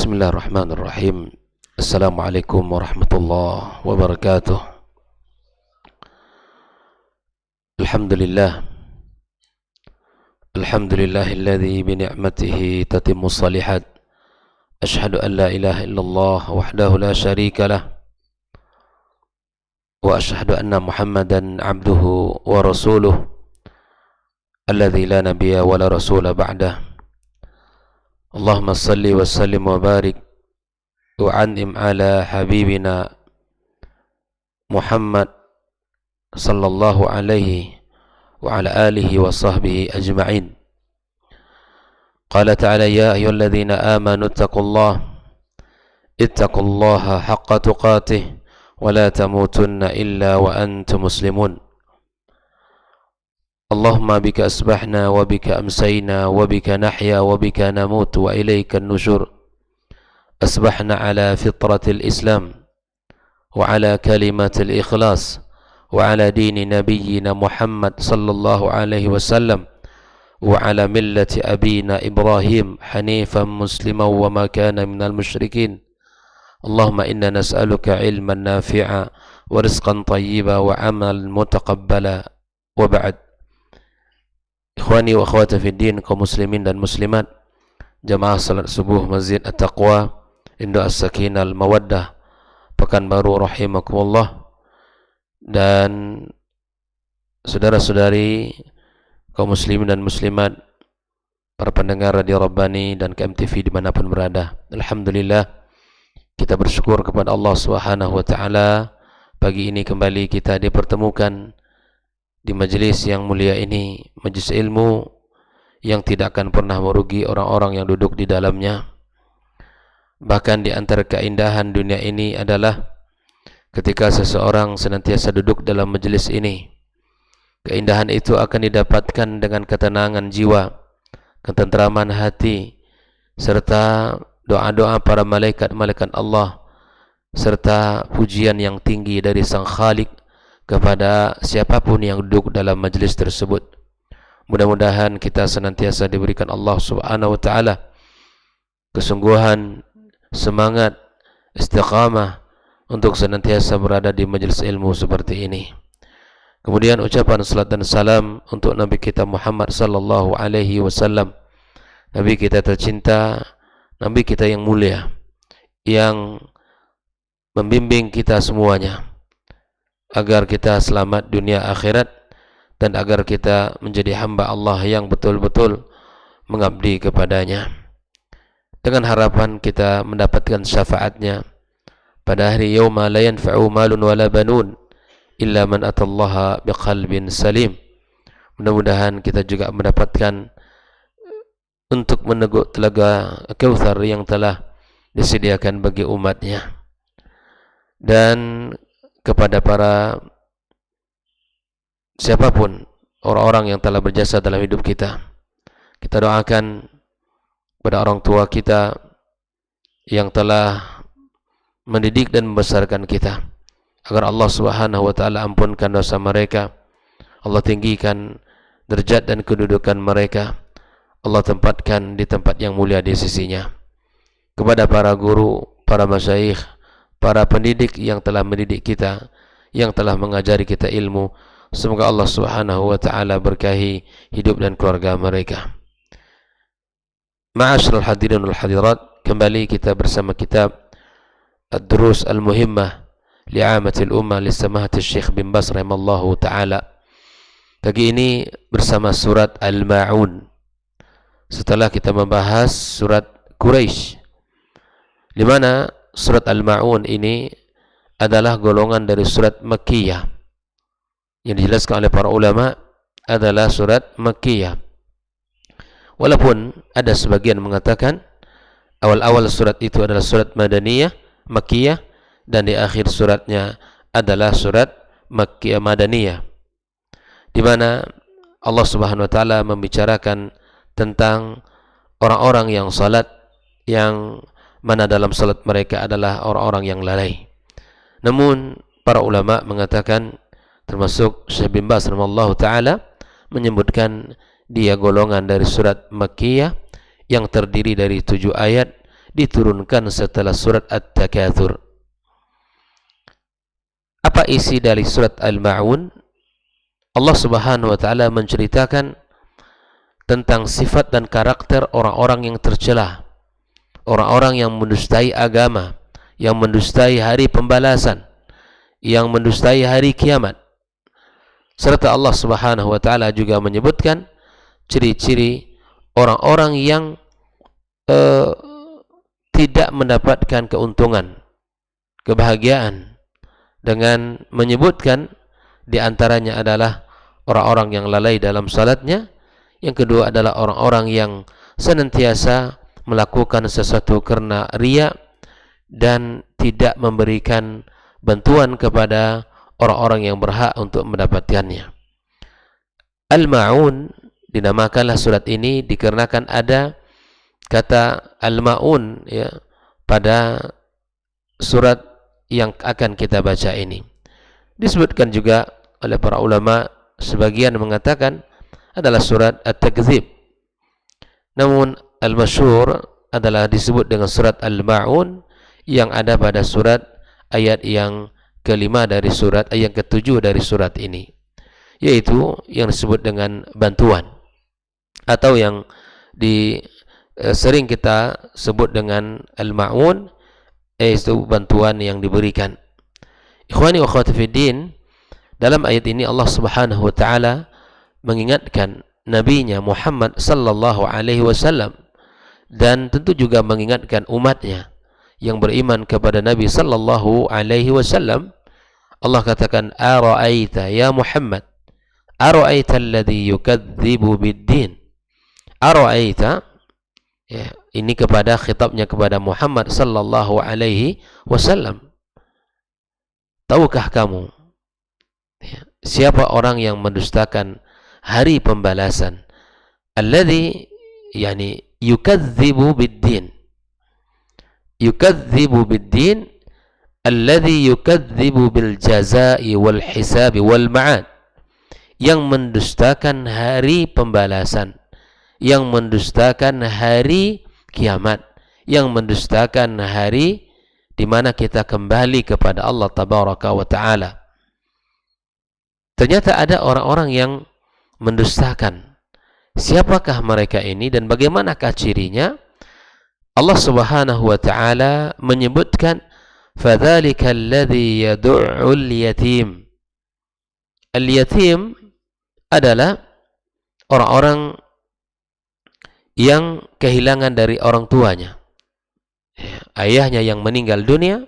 Bismillahirrahmanirrahim. Assalamualaikum warahmatullahi wabarakatuh. Alhamdulillah. Alhamdulillahilladzi bi ni'matihi tatimmu shalihat. Ashhadu an la ilaha illallah wahdahu la syarika lah. Wa ashhadu anna Muhammadan abduhu wa rasuluh. Alladzi la nabiyya wa la rasula ba'dah. Allahumma salli wa sallim wa barik wa an'im ala habibina Muhammad sallallahu alaihi wa ala alihi wa sahbihi ajma'in. Qala ta'ala ya ayyuhalladzina amanu ittaqullaha haqqa tuqatih wa la tamutunna illa wa antum muslimun. Allahumma bika asbahna wa bika amsayna wa bika nahya wa bika namut wa ilayka an-nushur. Asbahna ala fitratil Islam wa ala kalimatil ikhlas wa ala dini nabiyyina Muhammad sallallahu alaihi wasallam wa ala millati abina Ibrahim hanifan musliman wa ma kana minal musyrikin. Allahumma inna nas'aluka ilman nafi'a wa rizqan tayyiba wa amalan mutaqabbala wa ba'd. Ikhwani wa akhwati fid din, kaum muslimin dan muslimat, jamaah salat subuh Masjid At-Taqwa, Induk As-Sakinah Al-Mawaddah, Pekanbaru rahimakumullah, dan saudara-saudari kaum muslimin dan muslimat, para pendengar Radio Rabbani dan KMTV dimanapun berada. Alhamdulillah, kita bersyukur kepada Allah Subhanahu wa taala, pagi ini kembali kita dipertemukan di majelis yang mulia ini, majelis ilmu yang tidak akan pernah merugi orang-orang yang duduk di dalamnya. Bahkan di antara keindahan dunia ini adalah ketika seseorang senantiasa duduk dalam majelis ini. Keindahan itu akan didapatkan dengan ketenangan jiwa, ketentraman hati, serta doa-doa para malaikat-malaikat Allah, serta pujian yang tinggi dari Sang Khalik kepada siapapun yang duduk dalam majlis tersebut. Mudah-mudahan kita senantiasa diberikan Allah Subhanahu wa taala kesungguhan, semangat, istiqamah untuk senantiasa berada di majlis ilmu seperti ini. Kemudian ucapan salat dan salam untuk Nabi kita Muhammad sallallahu alaihi wasallam, Nabi kita tercinta, Nabi kita yang mulia, yang membimbing kita semuanya agar kita selamat dunia akhirat dan agar kita menjadi hamba Allah yang betul-betul mengabdi kepadanya, dengan harapan kita mendapatkan syafaatnya pada hari yauma la yanfa'u malun wala banun illa man atallaha biqalbin salim. Mudah-mudahan kita juga mendapatkan untuk meneguk telaga Kautsar yang telah disediakan bagi umatnya. Dan kepada para siapapun orang-orang yang telah berjasa dalam hidup kita, kita doakan kepada orang tua kita yang telah mendidik dan membesarkan kita, agar Allah Subhanahu wa taala ampunkan dosa mereka, Allah tinggikan derajat dan kedudukan mereka, Allah tempatkan di tempat yang mulia di sisinya. Kepada para guru, para masyayikh, para pendidik yang telah mendidik kita, yang telah mengajari kita ilmu, semoga Allah Subhanahu wa taala berkahi hidup dan keluarga mereka. Ma'asyiral hadirin wal hadirat, kembali kita bersama kitab Ad-Durus Al-Muhimmah li'amatil ummah li samahati Syekh bin Baz rahimallahu taala. Pagi ini bersama surat Al-Ma'un. Setelah kita membahas surat Quraisy, di mana surat Al-Ma'un ini adalah golongan dari surat Makkiyah, yang dijelaskan oleh para ulama adalah surat Makkiyah. Walaupun ada sebagian mengatakan awal-awal surat itu adalah surat Madaniyah, Makkiyah, dan di akhir suratnya adalah surat Makkiyah Madaniyah, di mana Allah Subhanahu wa taala membicarakan tentang orang-orang yang salat, yang mana dalam salat mereka adalah orang-orang yang lalai. Namun para ulama mengatakan, termasuk Syekh bin Baz rahimahullah taala, menyebutkan dia golongan dari surat Makkiyah yang terdiri dari 7 ayat diturunkan setelah surat At-Takatsur. Apa isi dari surat Al-Ma'un? Allah Subhanahu wa taala menceritakan tentang sifat dan karakter orang-orang yang tercela, orang-orang yang mendustai agama, yang mendustai hari pembalasan, yang mendustai hari kiamat. Serta Allah Subhanahu wa taala juga menyebutkan ciri-ciri orang-orang yang tidak mendapatkan keuntungan, kebahagiaan, dengan menyebutkan di antaranya adalah orang-orang yang lalai dalam salatnya. Yang kedua adalah orang-orang yang senantiasa melakukan sesuatu karena riya dan tidak memberikan bantuan kepada orang-orang yang berhak untuk mendapatkannya. Al-Ma'un dinamakanlah surat ini dikarenakan ada kata Al-Ma'un ya pada surat yang akan kita baca ini. Disebutkan juga oleh para ulama, sebagian mengatakan adalah surat At-Takdzib. Namun al-masyhur adalah disebut dengan surat Al-Ma'un yang ada pada surat ayat yang kelima dari surat, ayat ketujuh dari surat ini, yaitu yang disebut dengan bantuan atau yang sering kita sebut dengan Al-Ma'un, yaitu bantuan yang diberikan. Ikhwani wa akhwati fiddin, dalam ayat ini Allah Subhanahu wa taala mengingatkan nabinya Muhammad sallallahu alaihi wasallam dan tentu juga mengingatkan umatnya yang beriman kepada Nabi sallallahu alaihi wasallam. Allah katakan, ara'aita ya Muhammad, ara'aita alladhi yukadzibu bid-din. Ara'aita, ya, ini kepada khitabnya kepada Muhammad sallallahu alaihi wasallam. Tahukah kamu siapa orang yang mendustakan hari pembalasan? Alladhi yani yukadzibu bid-din. Yukadzibu bid-din alladhi yukadzibu bil jazaa'i wal hisabi wal ma'ad. Yang mendustakan hari pembalasan, yang mendustakan hari kiamat, yang mendustakan hari di mana kita kembali kepada Allah tabaraka wa taala. Ternyata ada orang-orang yang mendustakan. Siapakah mereka ini dan bagaimanakah cirinya? Allah Subhanahu wa taala menyebutkan, fadzalika alladzi yad'ul yatim. Al-yatim adalah orang-orang yang kehilangan dari orang tuanya. Ayahnya yang meninggal dunia,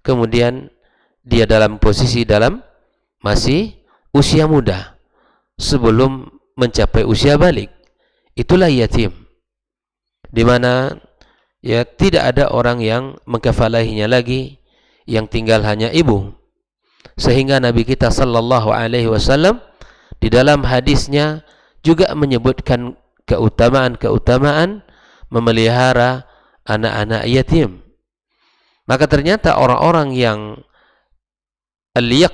kemudian dia dalam posisi masih usia muda sebelum mencapai usia balik. Itulah yatim, di mana ya tidak ada orang yang mengkafalahinya lagi, yang tinggal hanya ibu. Sehingga Nabi kita sallallahu alaihi wasallam di dalam hadisnya juga menyebutkan keutamaan-keutamaan memelihara anak-anak yatim. Maka ternyata orang-orang yang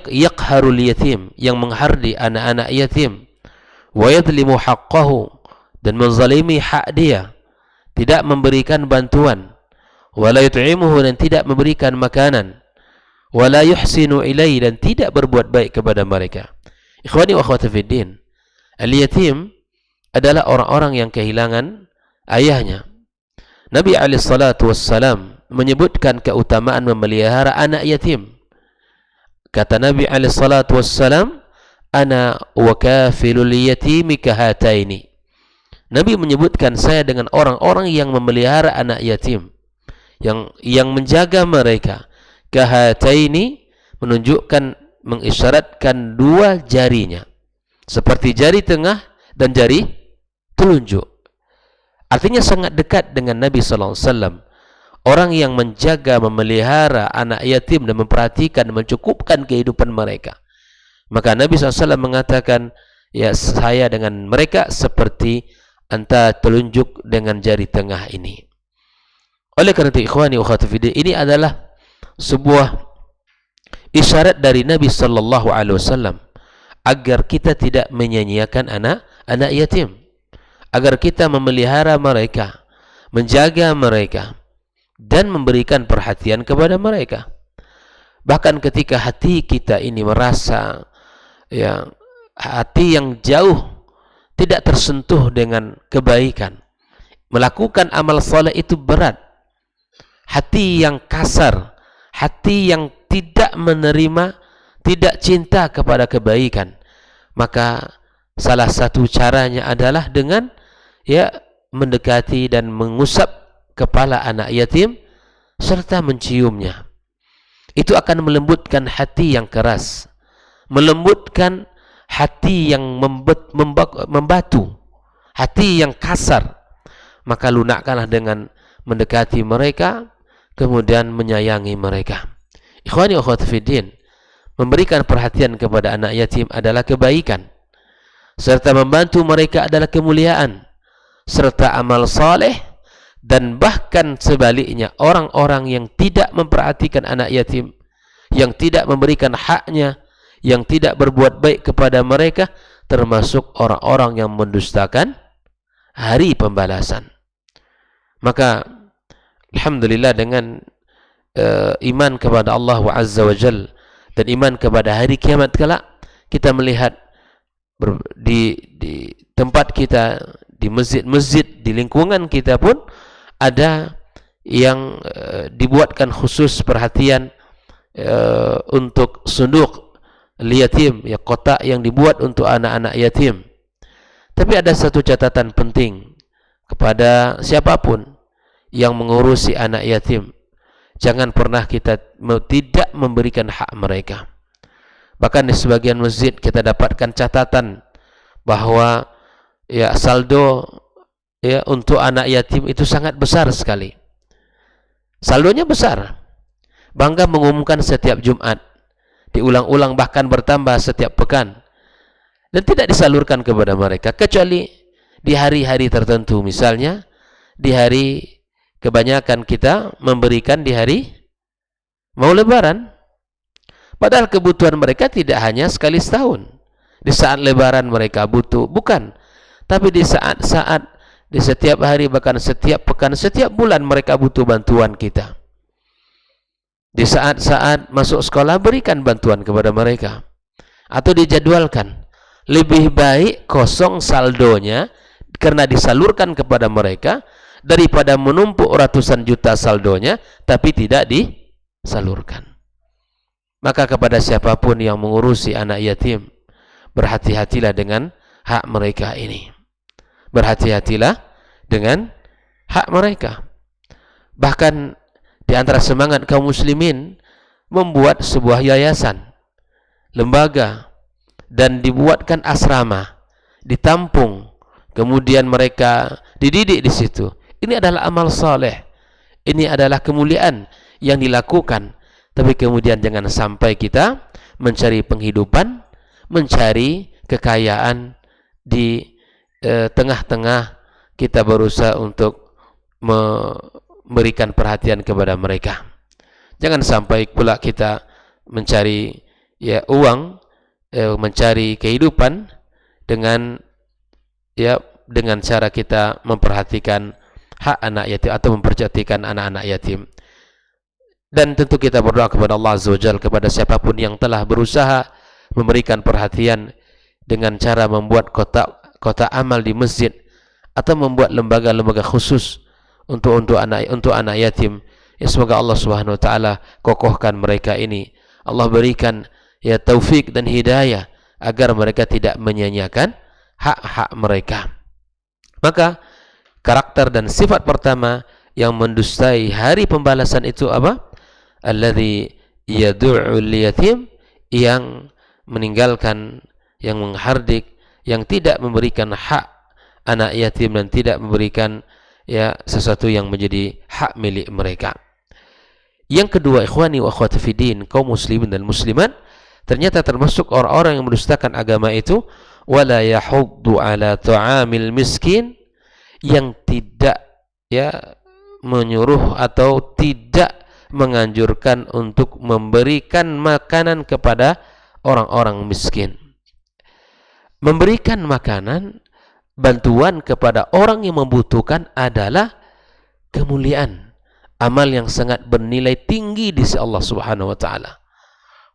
yaqharul yatim, yang menghardi anak-anak yatim, wa yadlimu haqqahu, dan menzalimi hak dia, tidak memberikan bantuan, wala yut'imuhu, dan tidak memberikan makanan, wala yuhsinu ilaihi, dan tidak berbuat baik kepada mereka. Ikhwani wa akhwati fiddin, al-yatim adalah orang-orang yang kehilangan ayahnya. Nabi alaihi salatu wassalam menyebutkan keutamaan memelihara anak yatim. Kata Nabi alaihi salatu wassalam, ana wa kafilul yatimi kahataini. Nabi menyebutkan, saya dengan orang-orang yang memelihara anak yatim, yang menjaga mereka. Kahataini menunjukkan, mengisyaratkan dua jarinya, seperti jari tengah dan jari telunjuk. Artinya sangat dekat dengan Nabi sallallahu alaihi wasallam. Orang yang menjaga, memelihara anak yatim dan memperhatikan, mencukupkan kehidupan mereka. Maka Nabi SAW mengatakan, ya, saya dengan mereka seperti antara telunjuk dengan jari tengah ini. Oleh karena itu, ikhwani wa akhwati fillah, ini adalah sebuah isyarat dari Nabi sallallahu alaihi wasallam agar kita tidak menyia-nyiakan anak yatim, agar kita memelihara mereka, menjaga mereka, dan memberikan perhatian kepada mereka. Bahkan ketika hati kita ini merasa ya hati yang jauh tidak tersentuh dengan kebaikan, melakukan amal soleh itu berat. Hati yang kasar, hati yang tidak menerima, tidak cinta kepada kebaikan, maka salah satu caranya adalah dengan ya mendekati dan mengusap kepala anak yatim serta menciumnya. Itu akan melembutkan hati yang keras, melembutkan hati yang membatu, hati yang kasar. Maka lunakkanlah dengan mendekati mereka, kemudian menyayangi mereka. Ikhwani wa akhwati fiddin, memberikan perhatian kepada anak yatim adalah kebaikan, serta membantu mereka adalah kemuliaan, serta amal saleh. Dan bahkan sebaliknya, orang-orang yang tidak memperhatikan anak yatim, yang tidak memberikan haknya, yang tidak berbuat baik kepada mereka, termasuk orang-orang yang mendustakan hari pembalasan. Maka alhamdulillah, dengan iman kepada Allah Azza wa Jal dan iman kepada hari kiamat kelak, kita melihat di tempat kita, di masjid-masjid, di lingkungan kita pun ada yang dibuatkan khusus perhatian untuk sunduk yatim, ya, kotak yang dibuat untuk anak-anak yatim. Tapi ada satu catatan penting kepada siapapun yang mengurusi anak yatim, jangan pernah kita tidak memberikan hak mereka. Bahkan di sebagian masjid kita dapatkan catatan bahwa ya saldo ya untuk anak yatim itu sangat besar sekali. Saldonya besar. Bangga mengumumkan setiap Jumat, diulang-ulang, bahkan bertambah setiap pekan, dan tidak disalurkan kepada mereka kecuali di hari-hari tertentu. Misalnya di hari, kebanyakan kita memberikan di hari mau Lebaran, padahal kebutuhan mereka tidak hanya sekali setahun. Di saat Lebaran mereka butuh, bukan, tapi di saat-saat, di setiap hari, bahkan setiap pekan, setiap bulan mereka butuh bantuan kita. Di saat-saat masuk sekolah, berikan bantuan kepada mereka, atau dijadwalkan. Lebih baik kosong saldonya karena disalurkan kepada mereka, daripada menumpuk ratusan juta saldonya tapi tidak disalurkan. Maka kepada siapapun yang mengurusi anak yatim, berhati-hatilah dengan hak mereka ini. Berhati-hatilah dengan hak mereka. Bahkan di antara semangat kaum muslimin membuat sebuah yayasan, lembaga, dan dibuatkan asrama, ditampung, kemudian mereka dididik di situ. Ini adalah amal saleh, ini adalah kemuliaan yang dilakukan. Tapi kemudian jangan sampai kita mencari penghidupan, mencari kekayaan di tengah-tengah kita berusaha untuk memberikan perhatian kepada mereka. Jangan sampai pula kita mencari ya uang, mencari kehidupan dengan cara kita memperhatikan hak anak yatim atau memperhatikan anak-anak yatim. Dan tentu kita berdoa kepada Allah Azza wa Jalla, kepada siapapun yang telah berusaha memberikan perhatian dengan cara membuat kotak amal di masjid, atau membuat lembaga-lembaga khusus untuk anak yatim. Ya, semoga Allah Subhanahu wa taala kokohkan mereka ini. Allah berikan ya taufik dan hidayah agar mereka tidak menyia-nyiakan hak-hak mereka. Maka karakter dan sifat pertama yang mendustai hari pembalasan itu apa? Alladzi yad'ul yatim, yang meninggalkan, yang menghardik, yang tidak memberikan hak anak yatim dan tidak memberikan ya sesuatu yang menjadi hak milik mereka. Yang kedua, ikhwani wa akhwati fiddin, kaum muslimin dan muslimat ternyata termasuk orang-orang yang mendustakan agama itu, wala yahuddu ala ta'amil miskin, yang tidak ya menyuruh atau tidak menganjurkan untuk memberikan makanan kepada orang-orang miskin. Memberikan makanan, bantuan kepada orang yang membutuhkan adalah kemuliaan, amal yang sangat bernilai tinggi di sisi Allah Subhanahu wa taala.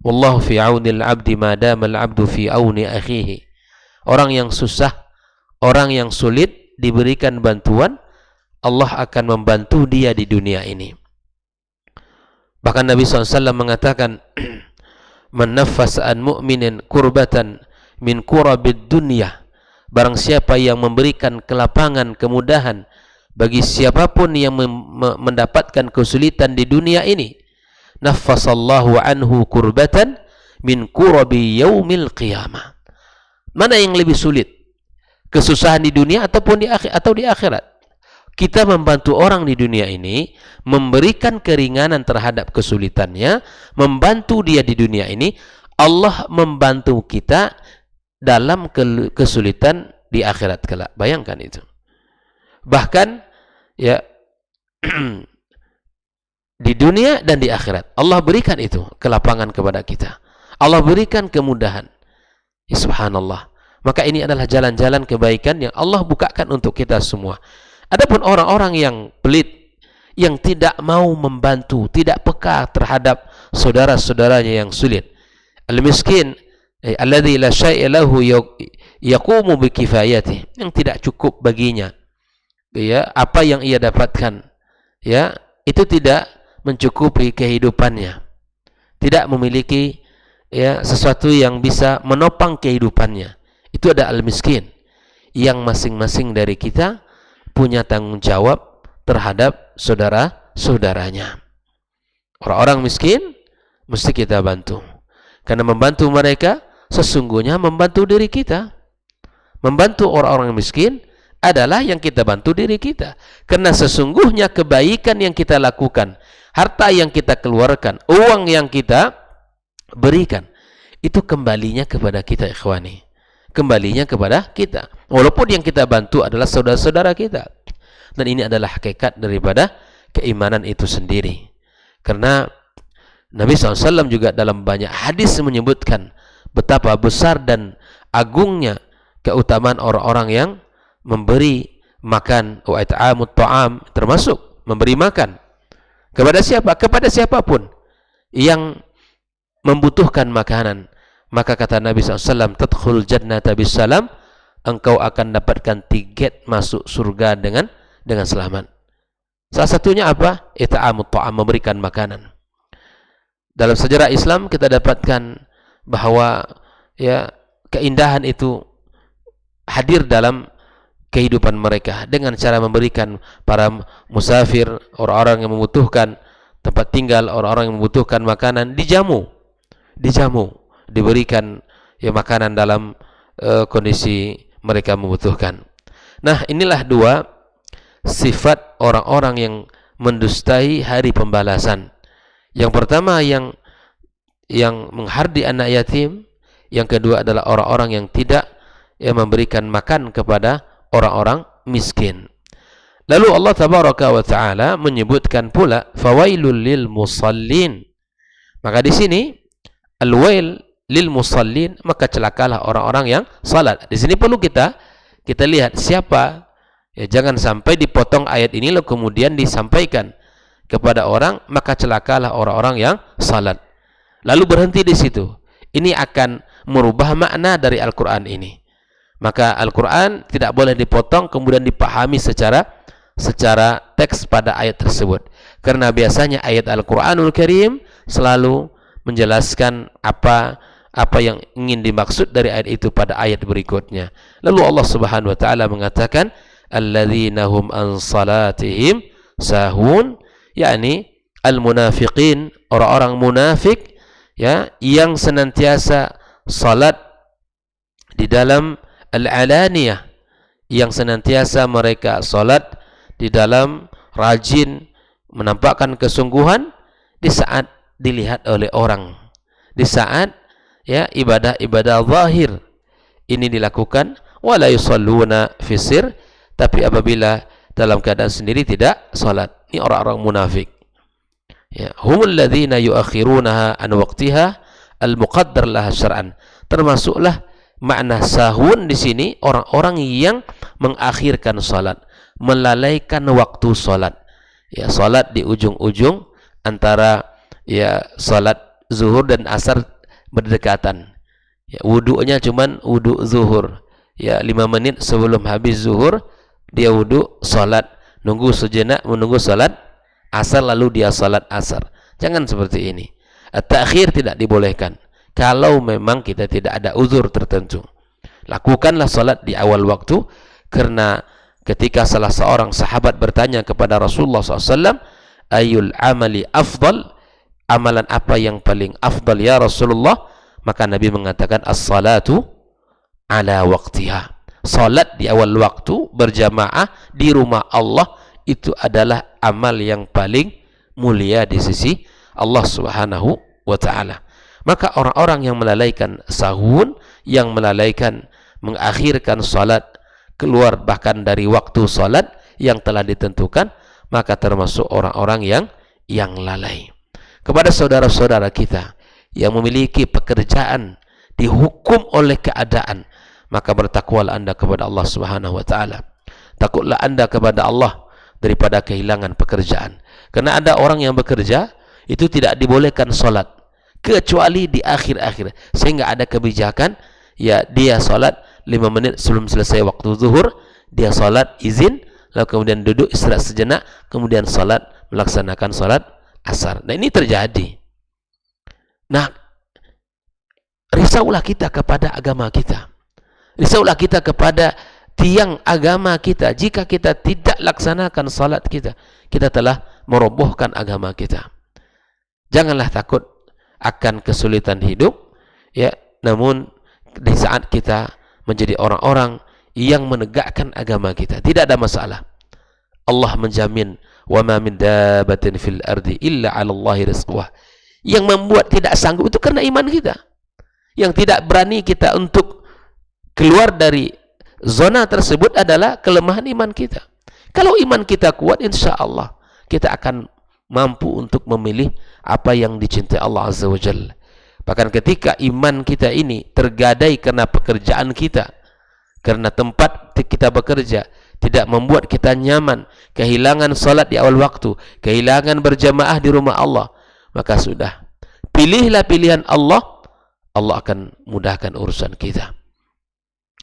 Wallahu fi aunil 'abdi ma dama al-'abdu fi auni akhihi. Orang yang susah, orang yang sulit diberikan bantuan, Allah akan membantu dia di dunia ini. Bahkan Nabi SAW mengatakan, "Man naffasa an mu'minin kurbatan min kurabid dunya." Barang siapa yang memberikan kelapangan, kemudahan bagi siapapun yang mendapatkan kesulitan di dunia ini, naffasallahu anhu kurbatan min kurabi yaumil qiyamah. Mana yang lebih sulit? Kesusahan di dunia ataupun di akhirat? Kita membantu orang di dunia ini, memberikan keringanan terhadap kesulitannya, membantu dia di dunia ini, Allah membantu kita dalam kesulitan di akhirat kelak. Bayangkan itu. Bahkan ya di dunia dan di akhirat Allah berikan itu kelapangan kepada kita. Allah berikan kemudahan. Ya, subhanallah. Maka ini adalah jalan-jalan kebaikan yang Allah bukakan untuk kita semua. Adapun orang-orang yang pelit, yang tidak mau membantu, tidak peka terhadap saudara-saudaranya yang sulit. Al-miskin alladzi la syai'a lahu yaqumu bi kifayatihi, yang tidak cukup baginya. Ya, apa yang ia dapatkan, ya, itu tidak mencukupi kehidupannya. Tidak memiliki ya sesuatu yang bisa menopang kehidupannya. Itu ada al-miskin, yang masing-masing dari kita punya tanggung jawab terhadap saudara-saudaranya. Orang-orang miskin mesti kita bantu. Karena membantu mereka sesungguhnya membantu diri kita. Membantu orang-orang miskin adalah yang kita bantu diri kita. Karena sesungguhnya kebaikan yang kita lakukan, harta yang kita keluarkan, uang yang kita berikan, itu kembalinya kepada kita, ikhwani. Kembalinya kepada kita. Walaupun yang kita bantu adalah saudara-saudara kita. Dan ini adalah hakikat daripada keimanan itu sendiri. Karena Nabi SAW juga dalam banyak hadis menyebutkan betapa besar dan agungnya keutamaan orang-orang yang memberi makan, wa it'amut ta'am, termasuk memberi makan. Kepada siapa? Kepada siapapun yang membutuhkan makanan. Maka kata Nabi SAW, tadkhul jannata bisalam, engkau akan dapatkan tiket masuk surga dengan selamat. Salah satunya apa? It'amut ta'am, memberikan makanan. Dalam sejarah Islam kita dapatkan bahwa ya keindahan itu hadir dalam kehidupan mereka dengan cara memberikan para musafir, orang-orang yang membutuhkan tempat tinggal, orang-orang yang membutuhkan makanan, dijamu, diberikan ya makanan dalam kondisi mereka membutuhkan. Nah, inilah dua sifat orang-orang yang mendustai hari pembalasan. Yang pertama yang menghardi anak yatim, yang kedua adalah orang-orang yang tidak memberikan makan kepada orang-orang miskin. Lalu Allah tabaraka wa taala menyebutkan pula fawailul lil musallin. Maka di sini al-wail lil musallin, maka celakalah orang-orang yang salat. Di sini perlu kita lihat siapa. Ya, jangan sampai dipotong ayat ini lalu kemudian disampaikan kepada orang, maka celakalah orang-orang yang salat. Lalu berhenti di situ. Ini akan merubah makna dari Al-Qur'an ini. Maka Al-Qur'an tidak boleh dipotong kemudian dipahami secara teks pada ayat tersebut. Karena biasanya ayat Al-Qur'anul Karim selalu menjelaskan apa yang ingin dimaksud dari ayat itu pada ayat berikutnya. Lalu Allah Subhanahu wa taala mengatakan alladzina hum an salatihim sahun, yakni al-munafiqin, orang-orang munafik ya yang senantiasa salat di dalam al-alaniyah, yang senantiasa mereka salat di dalam rajin menampakkan kesungguhan di saat dilihat oleh orang, di saat ya ibadah-ibadah zahir ini dilakukan, wala yusalluna fi sir, tapi apabila dalam keadaan sendiri tidak salat. Ini orang-orang munafik. Ya, humul ladzina yuakhirunaha an waqtiha al-muqaddar laha syar'an. Termasuklah makna sahun di sini orang-orang yang mengakhirkan salat, melalaikan waktu salat. Ya, salat di ujung-ujung antara ya salat zuhur dan asar berdekatan. Ya, wudunya cuman wudu zuhur. Ya, 5 menit sebelum habis zuhur dia wudu, salat, nunggu sejenak menunggu salat asar lalu dia salat asar. Jangan seperti ini. At-ta'khir tidak dibolehkan kalau memang kita tidak ada uzur tertentu. Lakukanlah salat di awal waktu, karena ketika salah seorang sahabat bertanya kepada Rasulullah SAW, ayul amali afdal, amalan apa yang paling afdal ya Rasulullah? Maka Nabi mengatakan as-salatu ala waqtiha. Salat di awal waktu berjamaah di rumah Allah itu adalah amal yang paling mulia di sisi Allah Subhanahu wa taala. Maka orang-orang yang melalaikan sahun, yang melalaikan mengakhirkan salat keluar bahkan dari waktu salat yang telah ditentukan, maka termasuk orang-orang yang lalai. Kepada saudara-saudara kita yang memiliki pekerjaan dihukum oleh keadaan, maka bertakwalah anda kepada Allah Subhanahu wa taala. Takutlah anda kepada Allah daripada kehilangan pekerjaan. Karena ada orang yang bekerja itu tidak dibolehkan salat kecuali di akhir-akhir, sehingga ada kebijakan ya dia salat 5 menit sebelum selesai waktu zuhur, dia salat izin, lalu kemudian duduk istirahat sejenak, kemudian salat, melaksanakan salat asar. Nah, ini terjadi. Nah, risaulah kita kepada agama kita. Risaulah kita kepada tiang agama kita. Jika kita tidak laksanakan salat kita, kita telah merobohkan agama kita. Janganlah takut akan kesulitan hidup, ya, namun di saat kita menjadi orang-orang yang menegakkan agama kita, tidak ada masalah. Allah menjamin, wa ma min dabbatin fil ardi illa 'ala Allahi rizquha. Yang membuat tidak sanggup itu karena iman kita. Yang tidak berani kita untuk keluar dari zona tersebut adalah kelemahan iman kita. Kalau iman kita kuat, insya Allah kita akan mampu untuk memilih apa yang dicintai Allah Azza wa Jalla. Bahkan ketika iman kita ini tergadai karena pekerjaan kita, karena tempat kita bekerja tidak membuat kita nyaman, kehilangan salat di awal waktu, kehilangan berjamaah di rumah Allah, maka sudah, pilihlah pilihan Allah, Allah akan mudahkan urusan kita.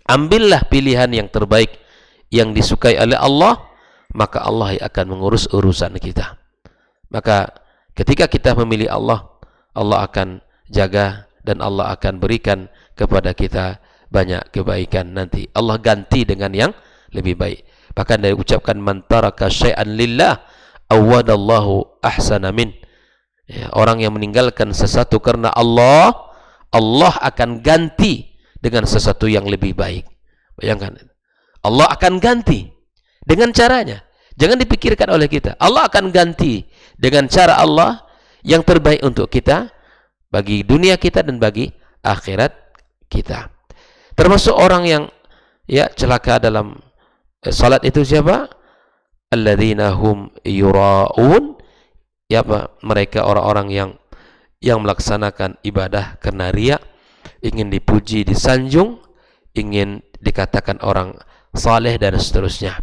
Ambillah pilihan yang terbaik, yang disukai oleh Allah, maka Allah akan mengurus urusan kita. Maka ketika kita memilih Allah, Allah akan jaga dan Allah akan berikan kepada kita banyak kebaikan nanti. Allah ganti dengan yang lebih baik. Bahkan dari ucapkan man taraka syai'an lillah awadallahu ahsana min. Ya, orang yang meninggalkan sesuatu karena Allah, Allah akan ganti dengan sesuatu yang lebih baik. Bayangkan, Allah akan ganti dengan caranya. Jangan dipikirkan oleh kita. Allah akan ganti dengan cara Allah yang terbaik untuk kita, bagi dunia kita dan bagi akhirat kita. Termasuk orang yang ya celaka dalam salat itu siapa? Alladzina hum yura'un. Ya apa? Mereka orang-orang yang melaksanakan ibadah karena riya, ingin dipuji, disanjung, ingin dikatakan orang saleh dan seterusnya.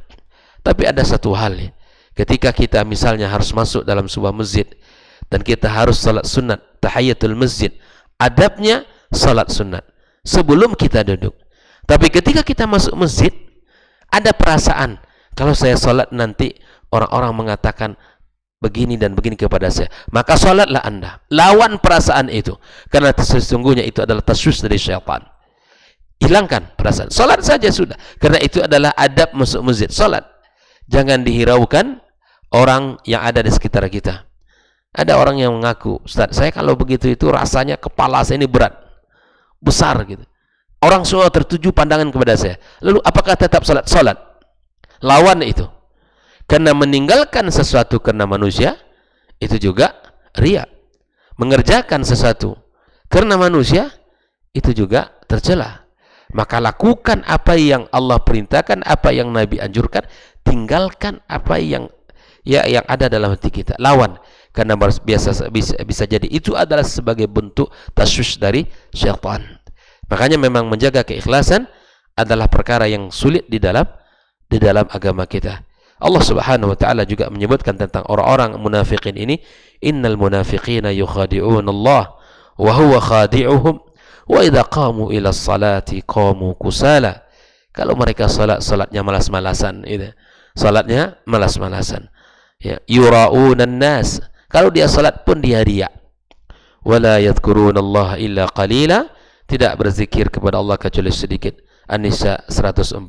Tapi ada satu hal ya, ketika kita misalnya harus masuk dalam sebuah masjid dan kita harus salat sunat tahiyatul masjid, adabnya salat sunat sebelum kita duduk. Tapi ketika kita masuk masjid, ada perasaan kalau saya salat nanti orang-orang mengatakan begini dan begini kepada saya, maka salatlah anda, lawan perasaan itu, karena sesungguhnya itu adalah taswis dari syaitan. Hilangkan perasaan, salat saja sudah, karena itu adalah adab masuk masjid, salat. Jangan dihiraukan orang yang ada di sekitar kita. Ada orang yang mengaku, Ustaz, saya kalau begitu itu rasanya kepala saya ini berat, besar gitu. Orang semua tertuju pandangan kepada saya. Lalu apakah tetap salat? Salat. Lawan itu. Karena meninggalkan sesuatu karena manusia, itu juga riya. Mengerjakan sesuatu karena manusia, itu juga tercela. Maka lakukan apa yang Allah perintahkan, apa yang Nabi anjurkan, tinggalkan apa yang ada dalam hati kita. Lawan. Karena bisa jadi itu adalah sebagai bentuk taswish dari syaitan. Makanya memang menjaga keikhlasan adalah perkara yang sulit di dalam agama kita. Allah Subhanahu wa taala juga menyebutkan tentang orang-orang munafikin ini, innal munafiqina yukhadi'un Allah wa huwa khadi'uhum wa idza qamu ila salati qamu kusala. Kalau mereka salatnya malas-malasan itu. Salatnya malas-malasan. Ya, yura'unan nas. Kalau dia salat pun dia riya. Wala yadhkurunallaha illa qalila. Tidak berzikir kepada Allah kecuali sedikit. An-Nisa 142.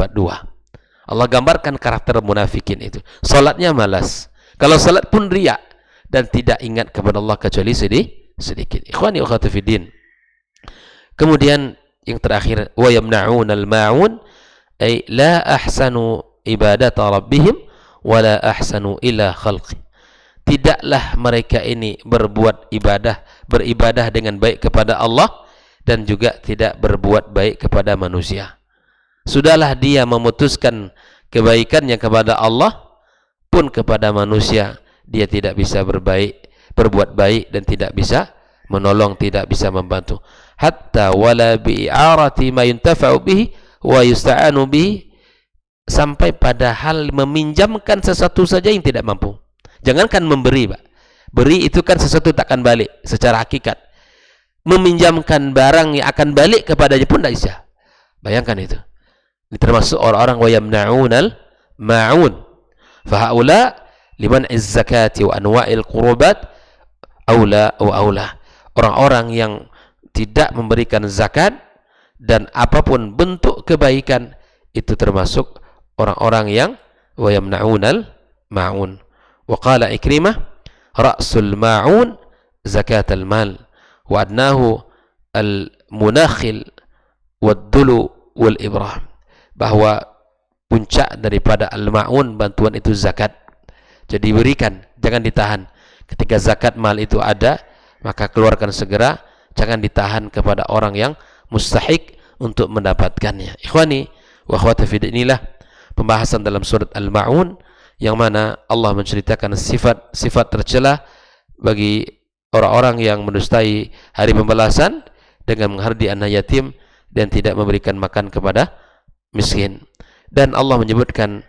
Allah gambarkan karakter munafikin itu. Salatnya malas. Kalau salat pun riya dan tidak ingat kepada Allah kecuali sedikit. Ikhwani wa akhwati fiddin. Kemudian yang terakhir, wa yamna'unal ma'un, ay la ahsanu ibadata rabbihim wa la ahsanu ila khalqi. Tidaklah mereka ini beribadah dengan baik kepada Allah dan juga tidak berbuat baik kepada manusia. Sudahlah dia memutuskan kebaikannya kepada Allah, pun kepada manusia dia tidak bisa berbuat baik dan tidak bisa menolong, tidak bisa membantu. Hatta wala bi'arati ma yuntafa'u bihi wa yusta'anu bihi, sampai pada hal meminjamkan sesuatu saja yang tidak mampu. Jangankan memberi, Pak. Beri itu kan sesuatu takkan balik secara hakikat. Meminjamkan barang yang akan balik kepadanya pun tidak bisa. Bayangkan itu. Ini termasuk orang-orang wa yamna'unal ma'un. Fahaula liman izzakati wa anwa'il qurubat aula wa aula. Orang-orang yang tidak memberikan zakat dan apapun bentuk kebaikan itu termasuk orang-orang yang wa yamna'unal ma'un. Wa qala Ikrimah, ra'sul ma'un zakatal mal wa adnahu al-munakhil wad-dulu wal-ibrahim. Bahwa puncak daripada al-ma'un, bantuan itu zakat. Jadi berikan, jangan ditahan. Ketika zakat mal itu ada, maka keluarkan segera, jangan ditahan kepada orang yang mustahik untuk mendapatkannya. Ikhwani wa akhwati fi din, inilah pembahasan dalam surat Al-Ma'un yang mana Allah menceritakan sifat tercela bagi orang-orang yang mendustai hari pembalasan dengan menghardi anak yatim dan tidak memberikan makan kepada miskin. Dan Allah menyebutkan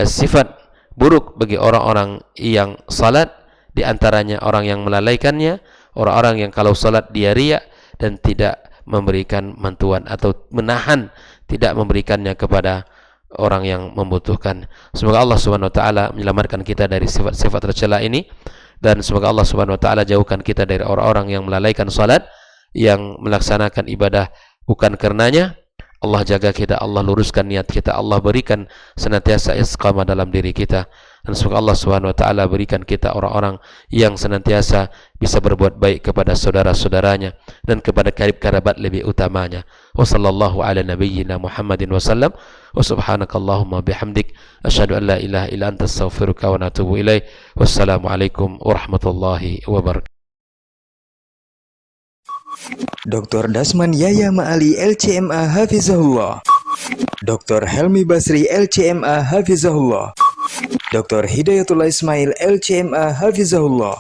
sifat buruk bagi orang-orang yang salat, di antaranya orang yang melalaikannya, orang-orang yang kalau salat dia riya dan tidak memberikan bantuan atau menahan, tidak memberikannya kepada orang yang membutuhkan. Semoga Allah Subhanahu wa taala menyelamatkan kita dari sifat-sifat tercela ini, dan semoga Allah Subhanahu wa taala jauhkan kita dari orang-orang yang melalaikan salat, yang melaksanakan ibadah bukan karenanya. Allah jaga kita, Allah luruskan niat kita, Allah berikan senantiasa istiqamah dalam diri kita, dan semoga Allah Subhanahu wa taala berikan kita orang-orang yang senantiasa bisa berbuat baik kepada saudara-saudaranya dan kepada karib kerabat lebih utamanya. Wa sallallahu ala nabiyyina Muhammadin wa sallam, wa subhanakallahumma bihamdik, asyhadu an la ilaha illa anta, astaghfiruka wa atubu ilaik. Wassalamu alaikum warahmatullahi wabarakatuh. Dr. Dasman Yaya Ma'ali LCMA Hafizahullah, Dr. Helmi Basri LCMA Hafizahullah, Dr. Hidayatullah Ismail LCMA Hafizahullah.